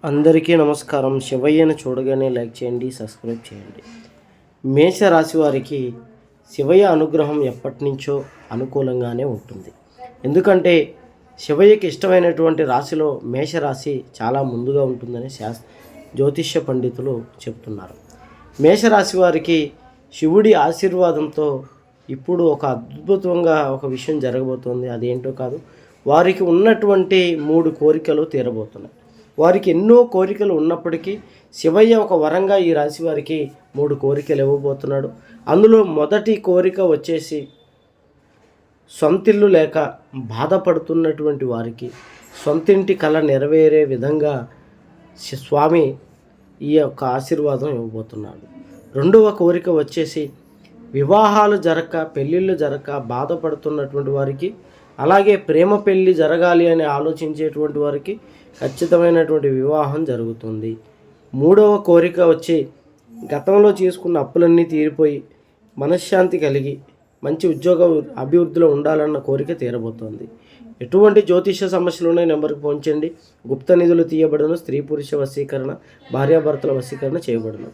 అందరికీ నమస్కారం. శివయ్యను చూడగానే లైక్ చేయండి, సబ్స్క్రైబ్ చేయండి. మేషరాశి వారికి శివయ్య అనుగ్రహం ఎప్పటి నుంచో అనుకూలంగానే ఉంటుంది. ఎందుకంటే శివయ్యకి ఇష్టమైనటువంటి రాశిలో మేషరాశి చాలా ముందుగా ఉంటుందని జ్యోతిష్య పండితులు చెప్తున్నారు. మేషరాశి వారికి శివుడి ఆశీర్వాదంతో ఇప్పుడు ఒక అద్భుతంగా ఒక విషయం జరగబోతోంది. అదేంటో కాదు, వారికి ఉన్నటువంటి 3 కోరికలు తీరబోతున్నాయి. వారికి ఎన్నో కోరికలు ఉన్నప్పటికీ శివయ్య ఒక వరంగా ఈ రాశి వారికి 3 కోరికలు ఇవ్వబోతున్నాడు. అందులో మొదటి కోరిక వచ్చేసి, సొంతిల్లు లేక బాధపడుతున్నటువంటి వారికి సొంతింటి కళ నెరవేరే విధంగా స్వామి ఈ యొక్క ఆశీర్వాదం ఇవ్వబోతున్నాడు. రెండవ కోరిక వచ్చేసి, వివాహాలు జరగక పెళ్ళిళ్ళు జరగక బాధపడుతున్నటువంటి వారికి, అలాగే ప్రేమ పెళ్ళి జరగాలి అని ఆలోచించేటువంటి వారికి ఖచ్చితమైనటువంటి వివాహం జరుగుతుంది. మూడవ కోరిక వచ్చి, గతంలో చేసుకున్న అప్పులన్నీ తీరిపోయి మనశ్శాంతి కలిగి మంచి ఉద్యోగ అభివృద్ధిలో ఉండాలన్న కోరిక తీరబోతోంది. ఎటువంటి జ్యోతిష సమస్యలు ఉన్నాయి నెంబర్కి ఫోన్ చేయండి. గుప్త నిధులు తీయబడను, స్త్రీ పురుష వశీకరణ, భార్యాభర్తల వశీకరణ చేయబడను.